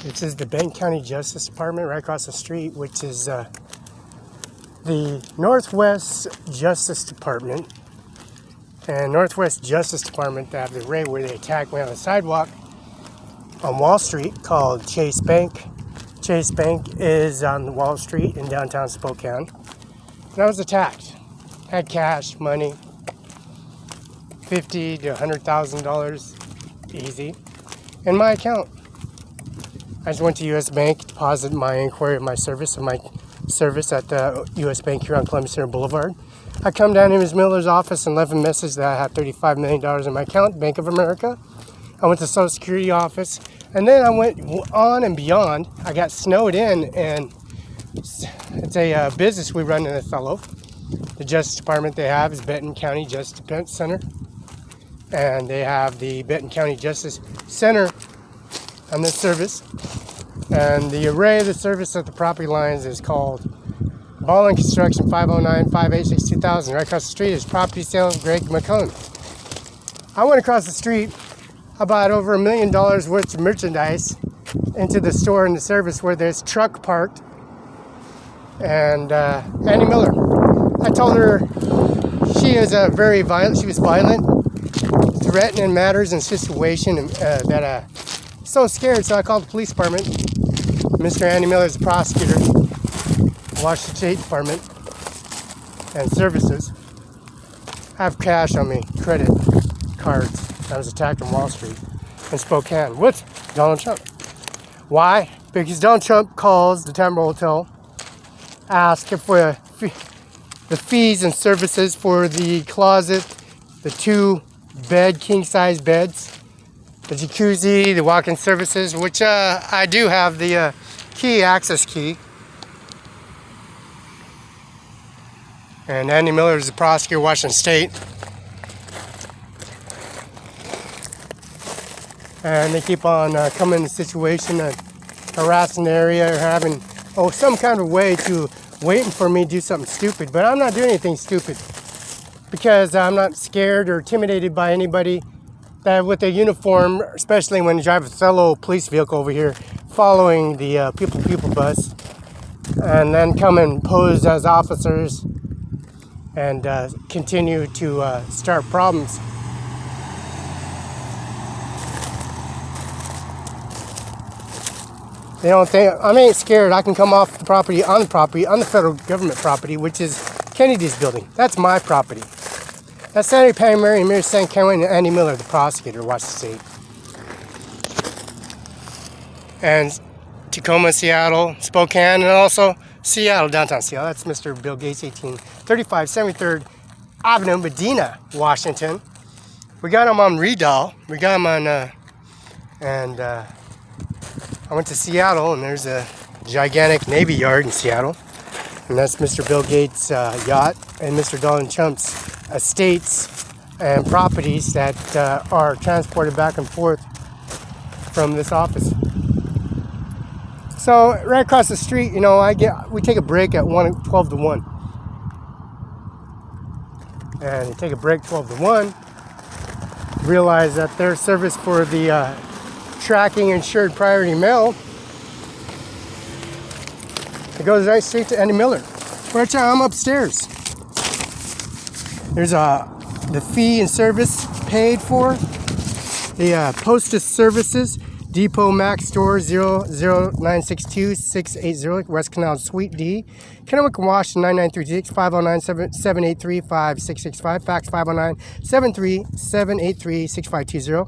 This is the Benton County Justice Department right across the street, which is the Northwest Justice Department. And Northwest Justice Department, they have the raid where they attacked me on the sidewalk on Wall Street called Chase Bank. Chase Bank is on Wall Street in downtown Spokane. And I was attacked. Had cash, money, $50,000 to $100,000 easy in my account. I just went to U.S. Bank, deposited my inquiry of my service at the U.S. Bank here on Columbus Center Boulevard. I come down to Ms. Miller's office and left a message that I had $35 million in my account, Bank of America. I went to the Social Security office, and then I went on and beyond. I got snowed in, and it's a business we run in Othello. The Justice Department they have is Benton County Justice Defense Center, and they have the Benton County Justice Center on this service. And the array of the service at the property lines is called Ball and Construction 509-586-2000. Right across the street is Property Sale Greg McCone. I went across the street. I bought over $1 million worth of merchandise into the store and the service where there's truck parked. And Annie Miller, I told her she is very violent. She was violent, threatening matters and situation that so scared. So I called the police department. Mr. Andy Miller is the prosecutor, Washington State Department, and services. I have cash on me, credit cards. I was attacked on Wall Street in Spokane with Donald Trump. Why? Because Donald Trump calls the Temple Hotel, asks for the fees and services for the closet, the 2-bed, king-size beds, the jacuzzi, the walk-in services, which I do have the access key. And Andy Miller is the prosecutor, Washington State. And they keep on coming in the situation and harassing the area or having some kind of way to waiting for me to do something stupid. But I'm not doing anything stupid because I'm not scared or intimidated by anybody that with a uniform, especially when you drive a fellow police vehicle over here following the people bus and then come and pose as officers and continue to start problems. They don't think, I ain't scared. I can come off the property, on the federal government property, which is Kennedy's building. That's my property. That's Senator Patty Murray and Mayor St. County and Andy Miller, the prosecutor, Washington State. And Tacoma, Seattle, Spokane, and also Seattle, downtown Seattle. That's Mr. Bill Gates, 1835 73rd Avenue, Medina, Washington. We got him on Redall. We got him on, I went to Seattle, and there's a gigantic Navy yard in Seattle. And that's Mr. Bill Gates' yacht and Mr. Donald Trump's estates and properties that are transported back and forth from this office. So right across the street, we take a break at 12 to 1. And you take a break 12 to 1, realize that their service for the tracking insured priority mail, it goes right straight to Andy Miller. Right now, I'm upstairs. There's the fee and service paid for, the postage services, Depot Max Store 00962-680 West Canal Suite D, Kennewick, Washington 9936, 509-783-5665, fax 509-73783-6520.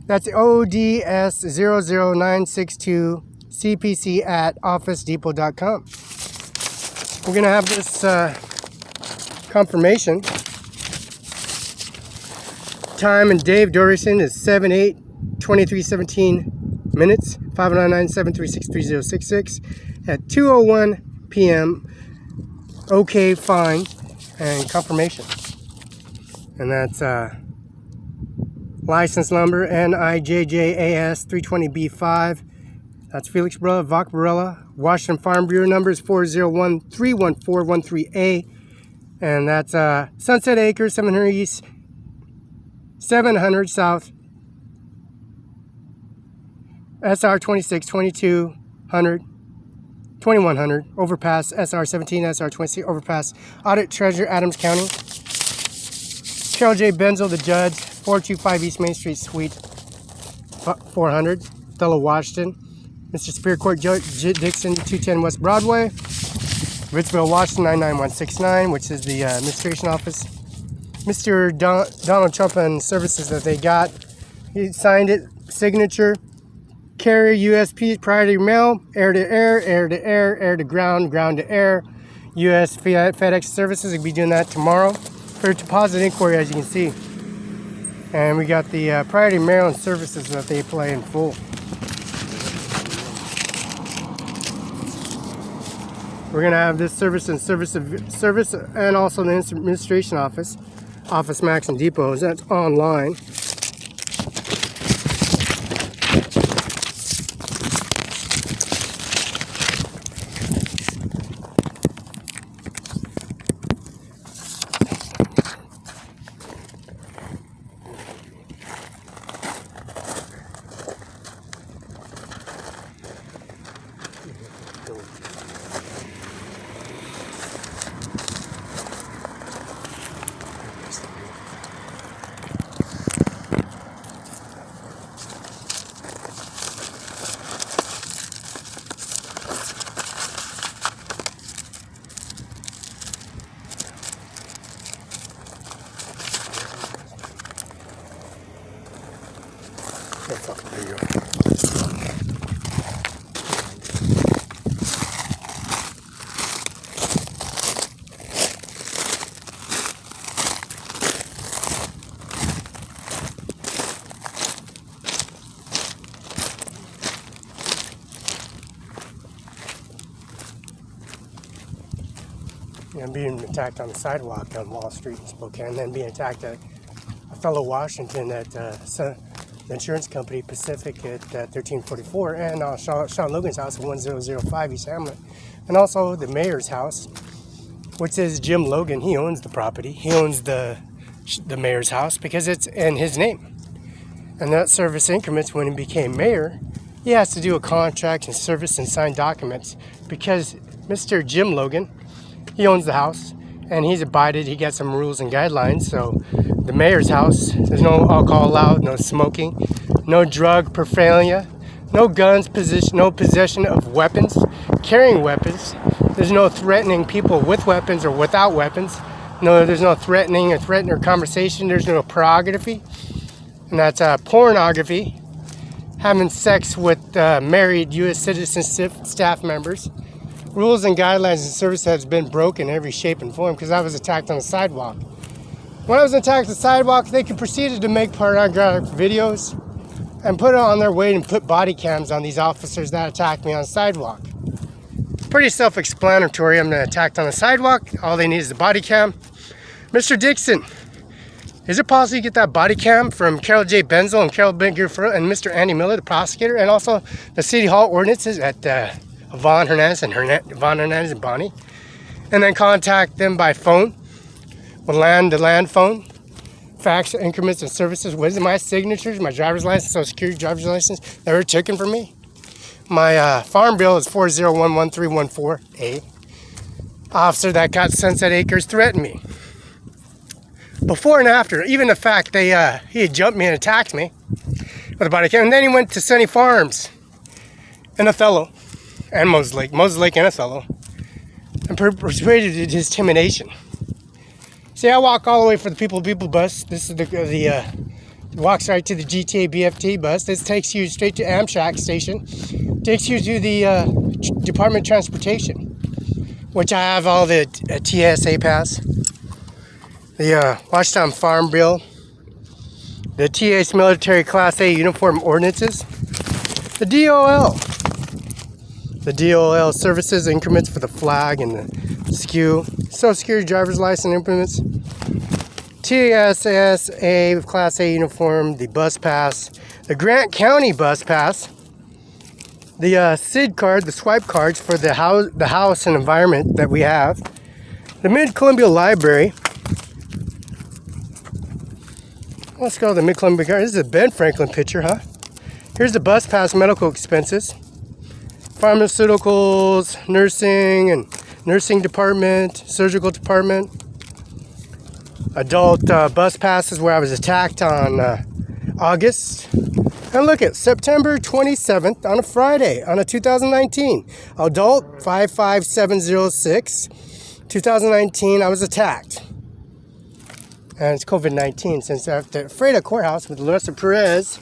That's ODS 00962 CPC at officedepot.com. We're going to have this confirmation. Time and Dave Dorison is 7/8/2317 minutes, 509-736-3066 at 2:01 p.m. Okay, fine, and confirmation. And that's license number NIJJAS 320B5. That's Felix Barela, Ivanka Barela. Washington Farm Bureau number is 401-314-13A. And that's Sunset Acres, 700 East, 700 South, SR 26, 2200, 2100, overpass, SR 17, SR 26, overpass, audit treasurer, Adams County. Carol J. Benzel, the judge, 425 East Main Street, Suite 400, Othello, Washington. Mr. Superior Court Judge Dixon, 210 West Broadway, Ritzville, Washington, 99169, which is the administration office. Mr. Donald Trump and services that they got. He signed it, signature. Carrier USP, priority mail, air to air, air to air, air to ground, ground to air. US FedEx services, we'll be doing that tomorrow. For deposit inquiry, as you can see. And we got the priority mail and services that they play in full. We're gonna have this service and service and also the administration office, Office Max and Depots. That's online. There you go. And being attacked on the sidewalk on Wall Street in Spokane, and then being attacked at Othello, Washington at the insurance company Pacific at 1344, and Sean Logan's house at 1005 East Hamlet, and also the mayor's house, which is Jim Logan. He owns the property. He owns the mayor's house because it's in his name. And that service increments, when he became mayor, he has to do a contract and service and sign documents because Mr. Jim Logan, he owns the house and he's abided. He got some rules and guidelines. So the mayor's house, there's no alcohol allowed, no smoking, no drug paraphernalia, no guns, no possession of weapons, carrying weapons. There's no threatening people with weapons or without weapons. No, there's no threatening or conversation. There's no pornography, and that's pornography. Having sex with married U.S. citizen staff members. Rules and guidelines and service has been broken in every shape and form because I was attacked on the sidewalk. When I was attacked on the sidewalk, they proceeded to make pornographic videos and put it on their way and put body cams on these officers that attacked me on the sidewalk. Pretty self-explanatory. I'm attacked on the sidewalk. All they need is the body cam. Mr. Dixon, is it possible to get that body cam from Carol J. Benzel and Carol Ben Gurfro and Mr. Andy Miller, the prosecutor, and also the City Hall ordinances at Yvonne Hernandez and Bonnie, and then contact them by phone, the land phone, fax increments and services. What is it? My signatures, my driver's license, Social Security driver's license that were taken from me. My farm bill is 4011314A. Officer that got Sunset Acres threatened me. Before and after, even the fact he had jumped me and attacked me with a body cam, and then he went to Sunny Farms in Othello and Moses Lake and Othello, and perpetrated his intimidation. See, I walk all the way for the People bus. This is the walks right to the GTA BFT bus. This takes you straight to Amtrak station. Takes you to the Department of Transportation, which I have all the TSA pass, the Washington Farm Bill, the TA's Military Class A Uniform Ordinances, the DOL services increments for the flag and the SKU, Social Security driver's license implements, TSSA Class A uniform, the bus pass, the Grant County bus pass, the SID card, the swipe cards for the house and environment that we have, the Mid-Columbia Library. Let's go to the Mid-Columbia Garden. This is a Ben Franklin picture, huh? Here's the bus pass medical expenses. Pharmaceuticals, nursing and nursing department, surgical department. Adult bus passes where I was attacked on August. And look at September 27th on a Friday on a 2019. Adult 55706. 2019, I was attacked. And it's COVID-19 since after Freda Courthouse with Larissa Perez,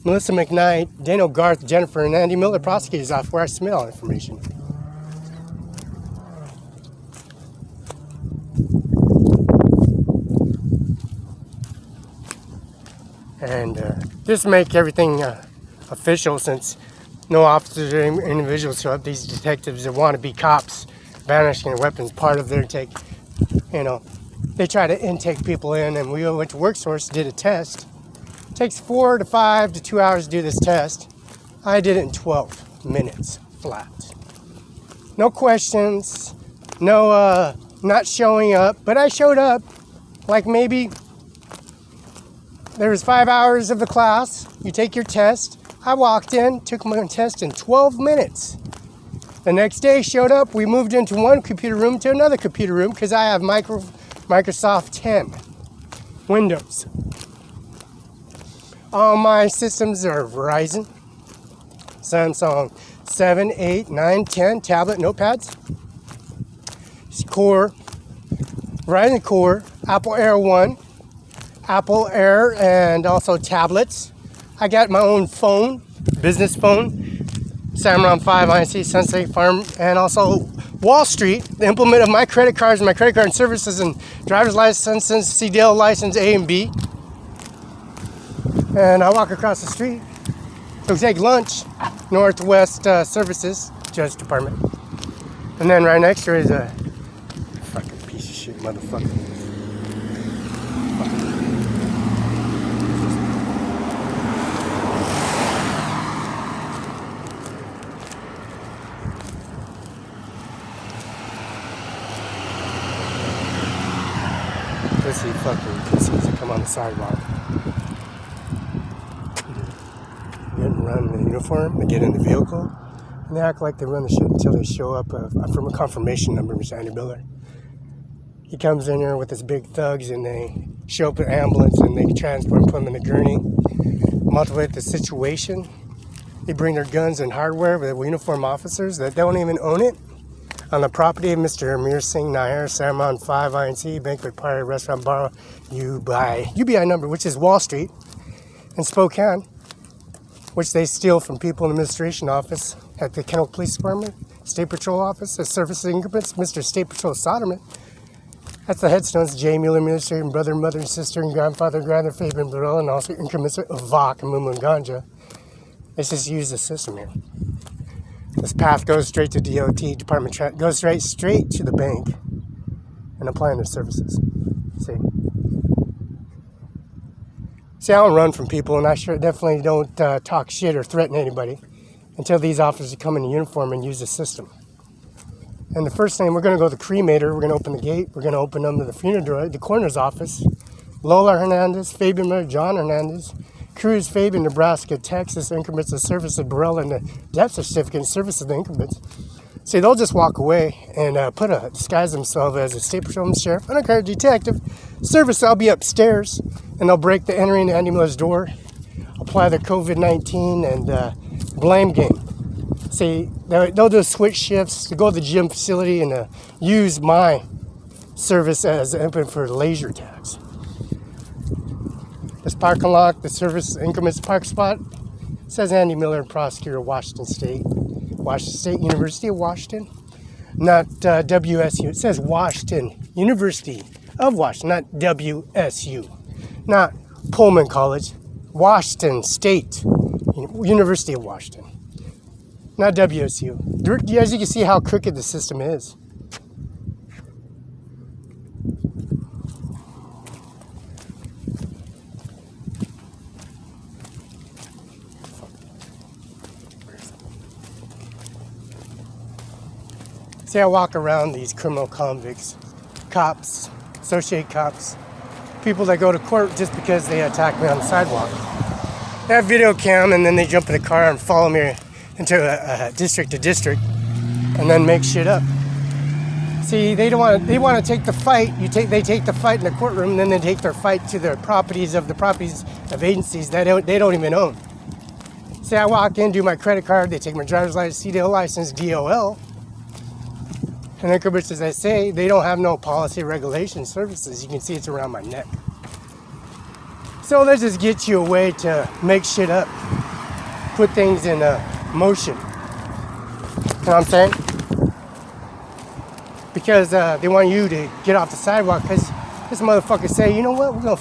Melissa McKnight, Daniel Garth, Jennifer, and Andy Miller, prosecutors off where I submit all information. And just make everything official since no officers or individuals show up. These detectives that want to be cops, vanishing their weapons, part of their take, they try to intake people in, and we went to WorkSource, did a test. It takes 4 to 5 to 2 hours to do this test. I did it in 12 minutes flat. No questions, no not showing up, but I showed up. Like maybe there was 5 hours of the class. You take your test. I walked in, took my test in 12 minutes. The next day, showed up. We moved into one computer room to another computer room because I have Microsoft 10 Windows. All my systems are Verizon, Samsung 7, 8, 9, 10 tablet notepads, Core, Verizon Core, Apple Air 1, Apple Air, and also tablets. I got my own phone, business phone, Ciomaron 5 Inc, Sunset Farm, and also Wall Street, the implement of my credit cards, my credit card and services, and driver's licenses, CDL license A and B. And I walk across the street to take lunch, Northwest Services, Judge Department. And then right next to her is a fucking piece of shit motherfucker. Pussy fucking pussies that come on the sidewalk. Run in the uniform, they get in the vehicle, and they act like they run the shit until they show up from a confirmation number, Mr. Andy Miller. He comes in here with his big thugs, and they show up in an ambulance, and they transport and put him in the gurney. Multiply the situation. They bring their guns and hardware with uniform officers that don't even own it on the property of Mr. Singh, Nijjar, Ciomaron 5 Inc, banquet party, restaurant, bar, UBI number, which is Wall Street, in Spokane, which they steal from people in the administration office at the Kennel Police Department, State Patrol Office, the Service Increments, Mr. State Patrol Soderman. That's the headstones, J. Mueller, Minister, brother, mother, and sister, and grandfather, grandmother, Fabian, Barela, and also increments of Vok and Mumu and Ganja. Let's just use the system here. This path goes straight to DOT, Department, goes right straight to the bank and applying their services. See, I don't run from people, and I sure definitely don't talk shit or threaten anybody until these officers come in uniform and use the system. And the first thing, we're going to go to the cremator. We're going to open the gate. We're going to open them to the funeral, the coroner's office. Lola Hernandez, Fabian Miller, John Hernandez, Cruz, Fabian, Nebraska, Texas, increments of service of Barela, and the death certificate and service of the increments. See, they'll just walk away and disguise themselves as a state patrolman, sheriff, undercover detective. Service, I'll be upstairs, and they'll break the entering to Andy Miller's door, apply the COVID-19 and blame game. See, they'll do switch shifts to go to the gym facility and use my service as input for leisure tax. This parking lot, the service increments park spot, says Andy Miller, prosecutor of Washington State University of Washington, not WSU. It says Washington University of Washington, not WSU, not Pullman College, Washington State University of Washington, not WSU. As you can see how crooked the system is. See, I walk around these criminal convicts, cops, associate cops, people that go to court just because they attack me on the sidewalk. They have video cam, and then they jump in the car and follow me into a district to district, and then make shit up. See, they want to take the fight. They take the fight in the courtroom, and then they take their fight to the properties of agencies that they don't even own. See, I walk in, do my credit card, they take my driver's license, CDL license, DOL. And then, as I say, they don't have no policy, regulation, services. You can see it's around my neck. So let's just get you a way to make shit up, put things in motion. You know what I'm saying? Because they want you to get off the sidewalk. Because this motherfucker say, you know what? We're gonna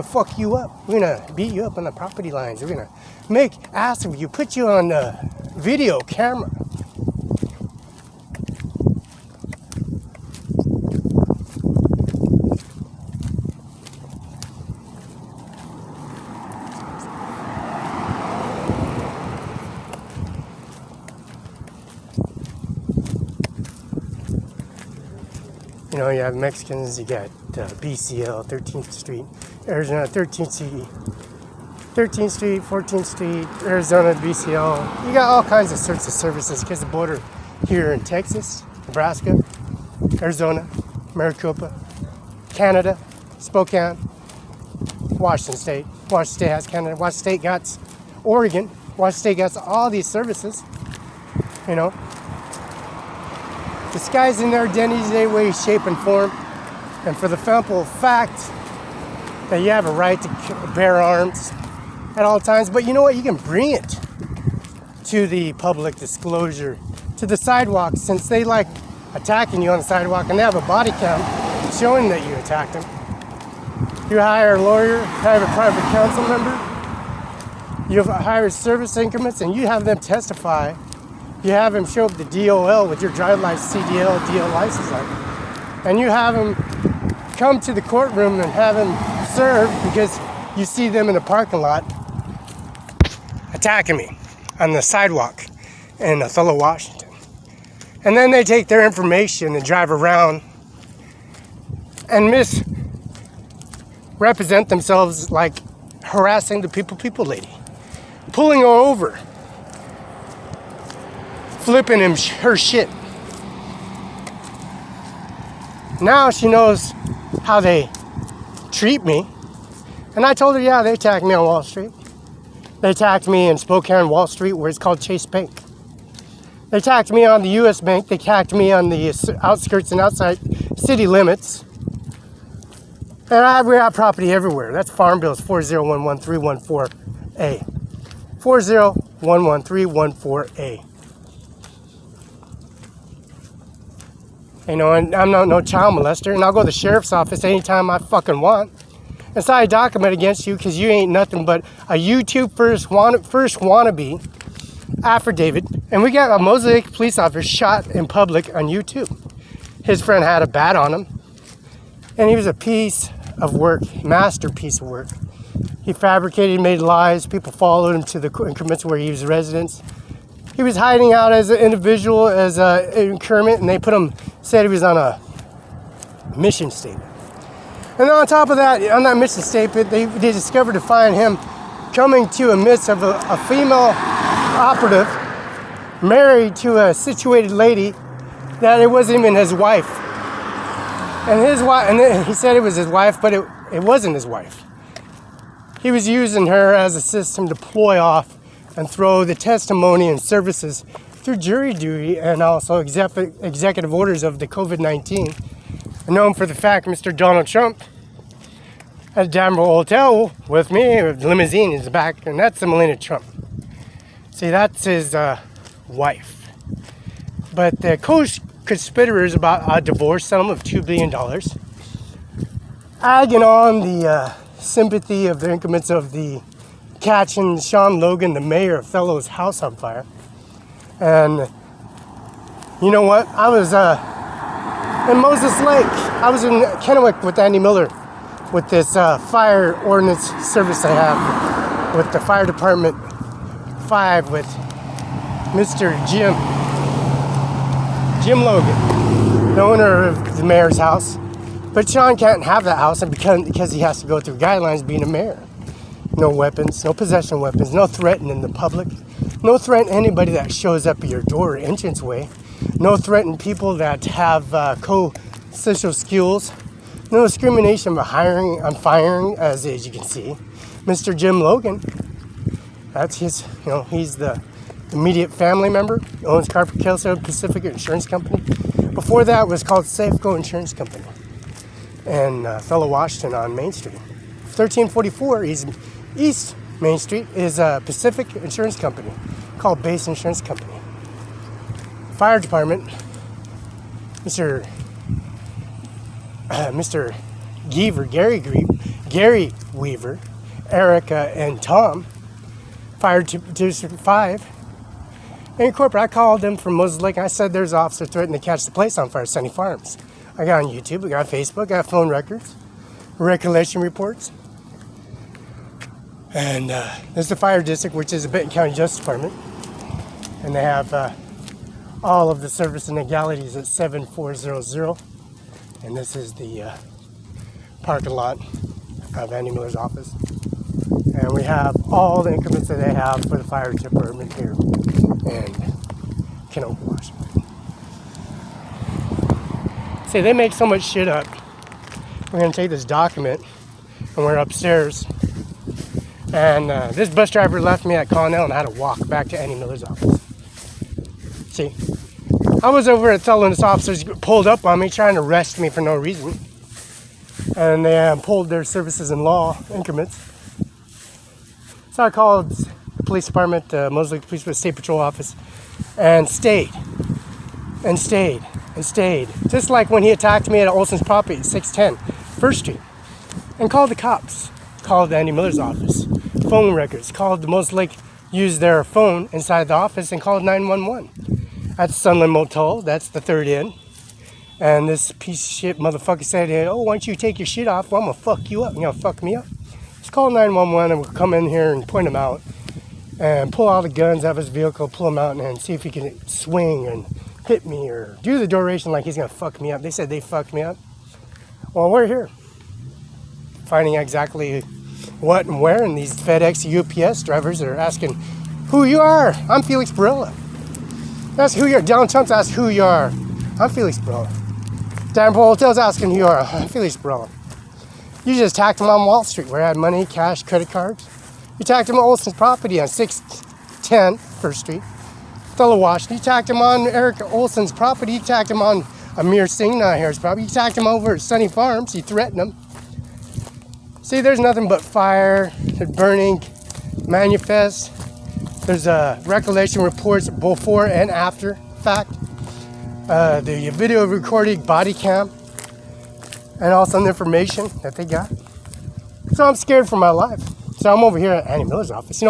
fuck you up. We're gonna beat you up on the property lines. We're gonna make ass of you, put you on the video camera. You know, you have Mexicans, you got BCL, 13th Street, Arizona, 13th Street, 14th Street, Arizona, BCL. You got all kinds of sorts of services because the border here in Texas, Nebraska, Arizona, Maricopa, Canada, Spokane, Washington State. Washington State has Canada. Washington State got Oregon. Washington State got all these services, you know. The sky's in their identities, any way, shape, and form. And for the simple fact that you have a right to bear arms at all times, but you know what? You can bring it to the public disclosure, to the sidewalk, since they like attacking you on the sidewalk and they have a body cam showing that you attacked them. You hire a lawyer, hire a private counsel member, you hire service increments, and you have them testify. You have him show up the DOL with your driver's license, CDL, DL license plate, and you have him come to the courtroom and have him served because you see them in the parking lot attacking me on the sidewalk in Othello, Washington. And then they take their information and drive around and misrepresent themselves like harassing the people lady, pulling her over, flipping her shit. Now she knows how they treat me. And I told her, yeah, they attacked me on Wall Street. They attacked me in Spokane, Wall Street, where it's called Chase Bank. They attacked me on the U.S. Bank. They attacked me on the outskirts and outside city limits. And we have property everywhere. That's Farm Bills 4011314A. 4011314A. You know, and I'm not no child molester, and I'll go to the sheriff's office anytime I fucking want and sign a document against you because you ain't nothing but a YouTube first wannabe affidavit. And we got a Mosaic police officer shot in public on YouTube. His friend had a bat on him, and he was a piece of work, masterpiece of work. He fabricated, made lies. People followed him to the increments where he was residence. He was hiding out as an individual, as an increment, and they said he was on a mission statement. And on top of that, on that mission statement, they discovered to find him coming to a midst of a female operative, married to a situated lady, that it wasn't even his wife. And his wife, and he said it was his wife, but it wasn't his wife. He was using her as a system to ploy off and throw the testimony and services through jury duty and also executive orders of the COVID-19. Known for the fact Mr. Donald Trump had a damn hotel with me, with the limousine in the back, and that's the Melania Trump. See, that's his wife. But the co-conspirators about a divorce settlement of $2 billion, agging on the sympathy of the increments of the catching Sean Logan, the mayor of Othello's house on fire. And you know what? I was in Moses Lake. I was in Kennewick with Andy Miller with this fire ordinance service I have with the fire department 5 with Mr. Jim Logan, the owner of the mayor's house. But Sean can't have that house because he has to go through guidelines being a mayor. no weapons, no possession of weapons, no threatening the public, no threatening anybody that shows up at your door or entranceway, no threatening people that have co-social skills, no discrimination by hiring and firing, as you can see. Mr. Jim Logan, that's his, he's the immediate family member, owns Carpet Kelso Pacific Insurance Company. Before that, it was called Safeco Insurance Company in Othello, Washington on Main Street. 1344 East Main Street is a Pacific Insurance Company called Base Insurance Company. Fire department, Mr. Gary Weaver, Erica, and Tom, Fire District 5. In corporate, I called them from Moses Lake, and I said there's an officer threatening to catch the place on fire at Sunny Farms. I got on YouTube, I got Facebook, I got phone records, recollection reports. And there's the fire district, which is the Benton County Justice Department. And they have all of the service and legalities at 7400. And this is the parking lot of Andy Miller's office. And we have all the increments that they have for the fire department here in Kenoka, Washington. See, they make so much shit up. We're going to take this document, and we're upstairs. And this bus driver left me at Connell, and I had to walk back to Andy Miller's office. See, I was over at Othello, and this officers pulled up on me, trying to arrest me for no reason. And they pulled their services in law increments. So I called the police department, Mosley Police State Patrol Office, and stayed. Just like when he attacked me at Olson's property at 610 First Street. And called the cops. Called Andy Miller's office. Phone records. Called the Moses Lake, used their phone inside the office and called 911. At Sunland Motel, that's the third inn. And this piece of shit motherfucker said, oh, why don't you take your shit off? Well, I'm gonna fuck you up. You gonna fuck me up? Just call 911 and we'll come in here and point him out. And pull all the guns out of his vehicle, pull him out and see if he can swing and hit me or do the duration like he's gonna fuck me up. They said they fucked me up. Well, we're here. Finding exactly what and where, and these FedEx UPS drivers are asking who you are. I'm Felix Barela. That's who you are. Donald Trump's asked who you are. I'm Felix Barela. Dan Hotel's asking who you are. I'm Felix Barela. You just attacked him on Wall Street where I had money, cash, credit cards. You attacked him on Olson's property on 610 First Street, Othello, Washington. You attacked him on Eric Olson's property. You attacked him on Ajmer Singh, Nijjar's property. You attacked him over at Sunny Farms. You threatened him. See, there's nothing but fire, burning, manifest. There's recollection reports before and after fact. The video recording body cam. And also the information that they got. So I'm scared for my life. So I'm over here at Andy Miller's office.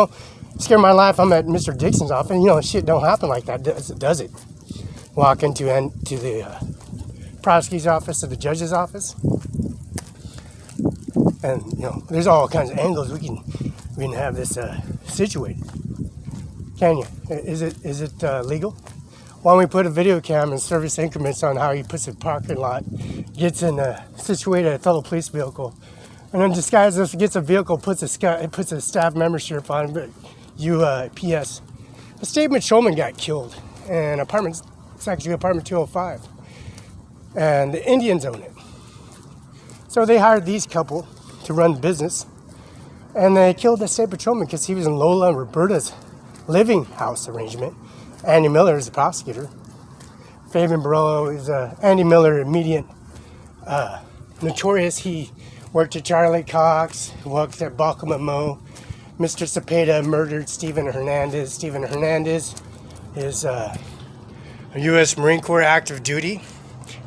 Scared my life. I'm at Mr. Dixon's office. Shit don't happen like that, does it? Walk into the prosecutor's office or the judge's office. And, there's all kinds of angles we can have this situated. Can you? Is it legal? Why don't we put a video cam and service increments on how he puts a parking lot, gets in situated a fellow police vehicle, and then disguises, gets a vehicle, puts a staff membership on, but UPS. The State Patrolman got killed in it's actually apartment 205, and the Indians own it. So they hired these couple to run the business, and they killed the State Patrolman because he was in Lola and Roberta's living house arrangement. Andy Miller is the prosecutor. Fabian Barela is Andy Miller, immediate notorious. He worked at Charlie Cox, worked at Balcom and Mo. Mr. Cepeda murdered Stephen Hernandez. Stephen Hernandez is a U.S. Marine Corps active duty,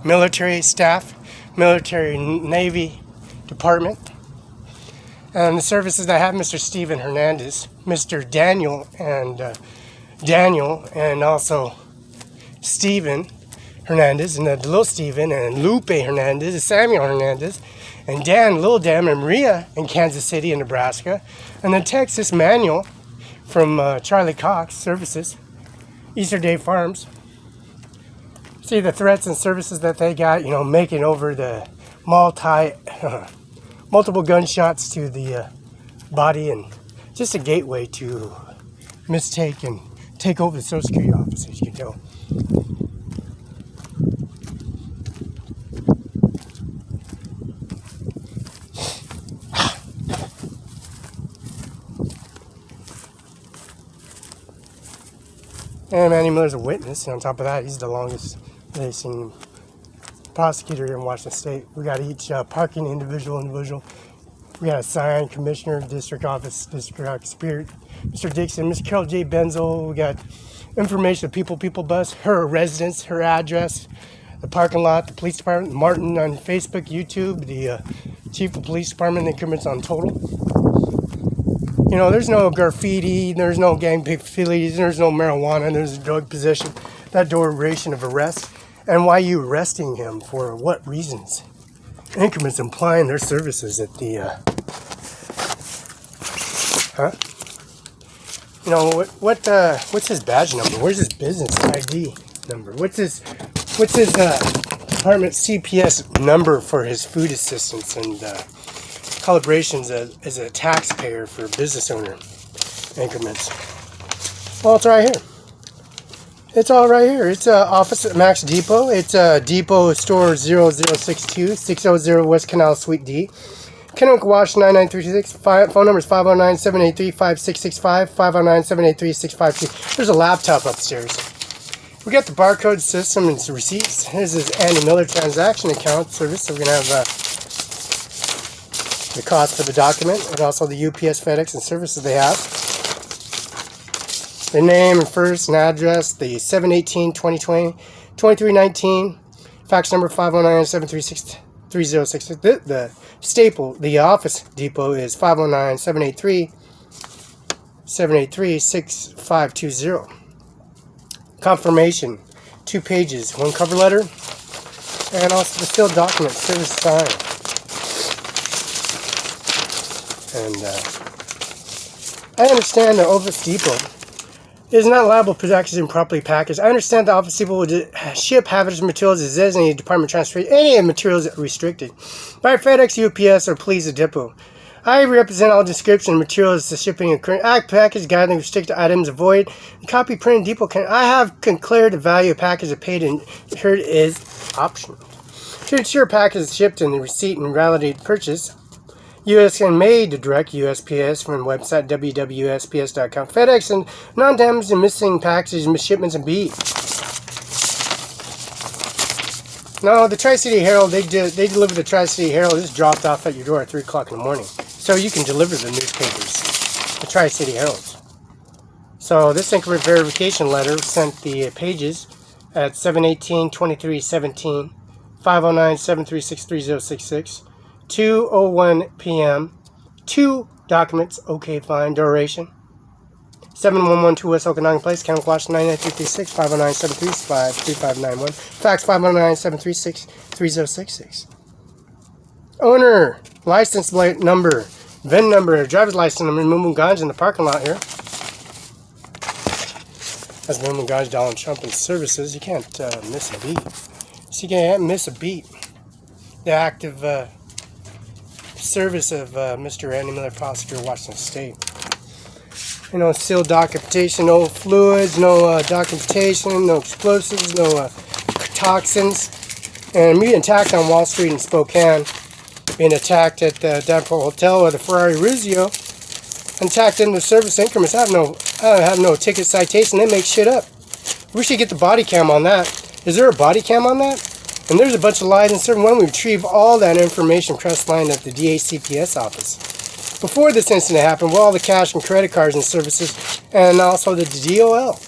military staff, military Navy department. And the services that have Mr. Stephen Hernandez, Mr. Daniel, and also Stephen Hernandez, and little Stephen, and Lupe Hernandez, and Samuel Hernandez, and Dan, Little Dan, and Maria in Kansas City, in Nebraska, and then Texas Manuel from Charlie Cox Services, Easter Day Farms. See the threats and services that they got, making over the multiple gunshots to the body and just a gateway to mistake and take over the Social Security office, as you can tell. And Manny Miller's a witness, and on top of that, he's the longest racing prosecutor here in Washington State. We got each parking individual. We got a sign, commissioner, district office, district spirit, Mr. Dixon, Mr. Carol J. Benzel. We got information of people bus, her residence, her address, the parking lot, the police department, Martin on Facebook, YouTube, the chief of police department, increments on total. You know, there's no graffiti, there's no gang affiliates, there's no marijuana, there's drug possession, that duration of arrest. And why are you arresting him? For what reasons? Increments implying their services at the, You know, what's his badge number? Where's his business ID number? What's his department CPS number for his food assistance and calibrations as a taxpayer for business owner increments? Well, it's right here. It's all right here. It's office at Max Depot. It's Depot Store 0062, 600 West Canal Suite D. Kennewick, Washington 99326. Phone number is 509-783-5665, 509-783-652. There's a laptop upstairs. We got the barcode system and some receipts. Here's his Andy Miller transaction account service. So we're going to have the cost for the document and also the UPS, FedEx, and services they have. The name and first and address, the 7/18/2020, 2319, fax number 509-736-3066. The staple, the office depot is 509-783-6520. Confirmation, 2 pages, 1 cover letter, and also the sealed document, service sign. And I understand the office depot is not liable for packages improperly packaged. I understand the office depot would ship hazardous materials as designated department transfer any materials that are restricted by FedEx, UPS, or please the depot. I represent all description of materials to shipping and current act package guideline restricted items avoid copy printed depot can I have declared the value of package paid and heard is optional. To ensure package is shipped in the receipt and validated purchase, U.S. can made to direct USPS from the website www.usps.com. FedEx and non-damaged and missing packages, shipments, and B. No, the Tri-City Herald, they deliver the Tri-City Herald. It's dropped off at your door at 3 o'clock in the morning. So you can deliver the newspapers, the Tri-City Heralds. So this increment verification letter sent the pages at 7/18/23/17, 509-736-3066. 2:01 p.m. 2 documents. Okay, fine. Duration 7112 West Okanagan Place, Kennewick, Washington 99336, 509-735-3591. Fax 509-736-3066. Owner, license plate number, VIN number, driver's license number, Mumu Ganj in the parking lot here. That's Mumu Ganj, Donald Trump and services. You can't miss a beat. So you can't miss a beat. The active service of Mr. Andy Miller, prosecutor, Washington State. You know, sealed documentation, no fluids, no documentation, no explosives, no toxins. And immediate attack on Wall Street in Spokane, being attacked at the Downport Hotel or the Ferrari Ruzio, attacked in the service increments. I have no ticket citation. They make shit up. We should get the body cam on that. Is there a body cam on that? And there's a bunch of lies in certain one. We retrieve all that information cross line at the DACPS office. Before this incident happened, well, all the cash and credit cards and services, and also the DOL.